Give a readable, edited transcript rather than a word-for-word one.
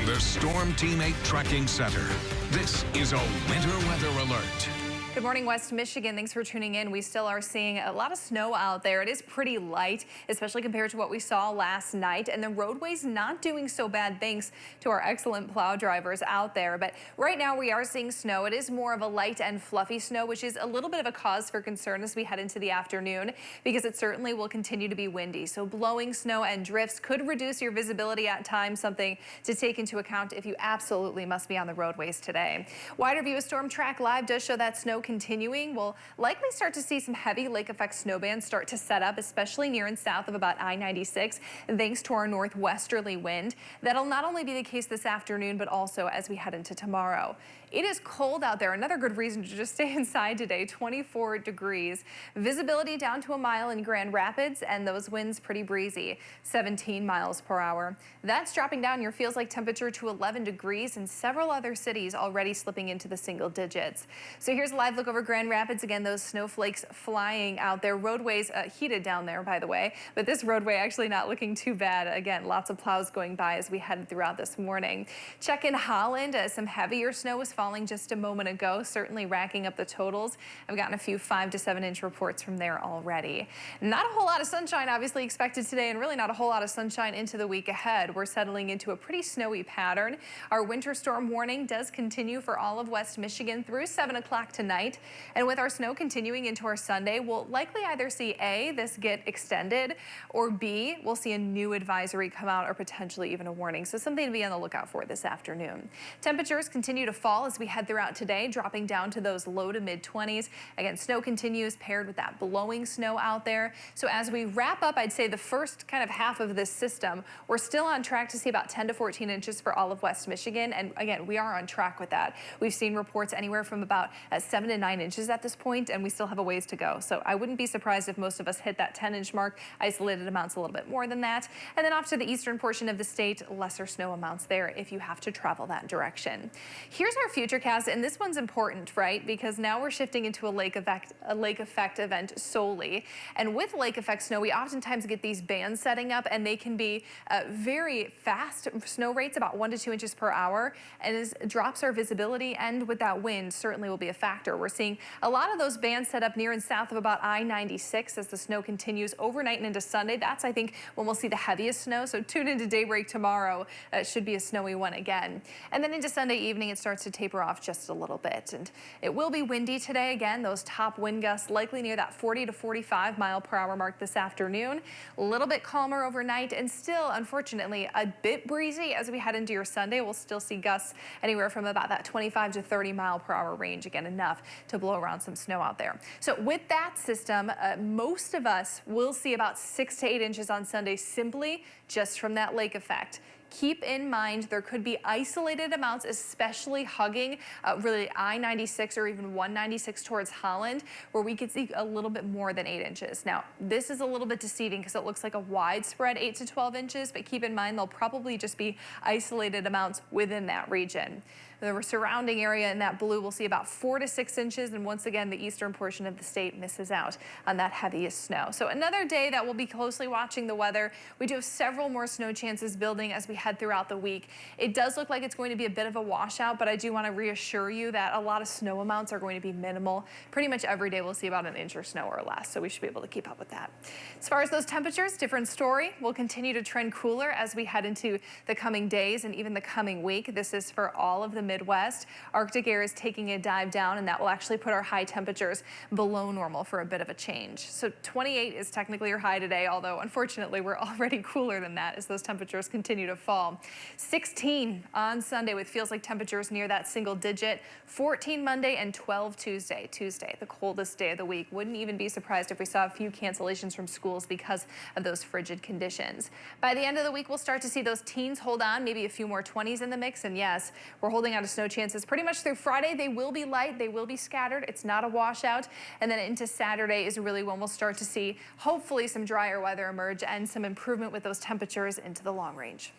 From the Storm Team 8 Tracking Center, this is a winter weather alert. Good morning, West Michigan. Thanks for tuning in. We still are seeing a lot of snow out there. It is pretty light, especially compared to what we saw last night. And the roadway's not doing so bad thanks to our excellent plow drivers out there. But right now we are seeing snow. It is more of a light and fluffy snow, which is a little bit of a cause for concern as we head into the afternoon, because it certainly will continue to be windy. So blowing snow and drifts could reduce your visibility at times, something to take into account if you absolutely must be on the roadways today. Wider view of Storm Track Live does show that snow continuing. We'll likely start to see some heavy lake effect snow bands start to set up, especially near and south of about I-96, thanks to our northwesterly wind. That'll not only be the case this afternoon, but also as we head into tomorrow. It is cold out there. Another good reason to just stay inside today, 24 degrees. Visibility down to a mile in Grand Rapids, and those winds pretty breezy, 17 miles per hour. That's dropping down your feels like temperature to 11 degrees, and several other cities already slipping into the single digits. So here's a live look over Grand Rapids. Again, those snowflakes flying out there. Roadways heated down there, by the way, but this roadway actually not looking too bad. Again, lots of plows going by as we headed throughout this morning. Check in Holland. Some heavier snow was falling just a moment ago, certainly racking up the totals. I've gotten a few 5 to 7 inch reports from there already. Not a whole lot of sunshine obviously expected today, and really not a whole lot of sunshine into the week ahead. We're settling into a pretty snowy pattern. Our winter storm warning does continue for all of West Michigan through 7 o'clock tonight. And with our snow continuing into our Sunday, we'll likely either see A, this get extended, or B, we'll see a new advisory come out, or potentially even a warning. So something to be on the lookout for this afternoon. Temperatures continue to fall as we head throughout today, dropping down to those low to mid 20s. Again, snow continues paired with that blowing snow out there. So as we wrap up, I'd say the first kind of half of this system, we're still on track to see about 10 to 14 inches for all of West Michigan. And again, we are on track with that. We've seen reports anywhere from about 7 to 9 inches at this point, and we still have a ways to go. So I wouldn't be surprised if most of us hit that 10-inch mark. Isolated amounts a little bit more than that. And then off to the eastern portion of the state, lesser snow amounts there if you have to travel that direction. Here's our futurecast, and this one's important, right? Because now we're shifting into a lake effect event solely. And with lake effect snow, we oftentimes get these bands setting up, and they can be very fast snow rates, about 1 to 2 inches per hour, and as drops our visibility, and with that wind certainly will be a factor. We're seeing a lot of those bands set up near and south of about I-96 as the snow continues overnight and into Sunday. That's, I think, when we'll see the heaviest snow. So tune into daybreak tomorrow. It should be a snowy one again. And then into Sunday evening, it starts to taper off just a little bit. And it will be windy today. Again, those top wind gusts likely near that 40 to 45 mile per hour mark this afternoon. A little bit calmer overnight, and still, unfortunately, a bit breezy as we head into your Sunday. We'll still see gusts anywhere from about that 25 to 30 mile per hour range. Again, enough to blow around some snow out there. So with that system, most of us will see about 6 to 8 inches on Sunday simply just from that lake effect. Keep in mind there could be isolated amounts, especially hugging really I-96 or even 196 towards Holland, where we could see a little bit more than 8 inches. Now, this is a little bit deceiving because it looks like a widespread 8 to 12 inches, but keep in mind they'll probably just be isolated amounts within that region. The surrounding area in that blue, we'll see about 4 to 6 inches, and once again, the eastern portion of the state misses out on that heaviest snow. So another day that we'll be closely watching the weather. We do have several more snow chances building as we head throughout the week. It does look like it's going to be a bit of a washout, but I do want to reassure you that a lot of snow amounts are going to be minimal. Pretty much every day we'll see about an inch or snow or less, so we should be able to keep up with that. As far as those temperatures, different story. We'll continue to trend cooler as we head into the coming days and even the coming week. This is for all of the Midwest. Arctic air is taking a dive down, and that will actually put our high temperatures below normal for a bit of a change. So 28 is technically your high today, although unfortunately we're already cooler than that as those temperatures continue to fall. 16 on Sunday with feels like temperatures near that single digit. 14 Monday and 12 Tuesday. Tuesday, the coldest day of the week. Wouldn't even be surprised if we saw a few cancellations from schools because of those frigid conditions. By the end of the week, we'll start to see those teens hold on, maybe a few more 20s in the mix. And yes, we're holding out a snow chances pretty much through Friday. They will be light, they will be scattered. It's not a washout. And then into Saturday is really when we'll start to see hopefully some drier weather emerge and some improvement with those temperatures into the long range.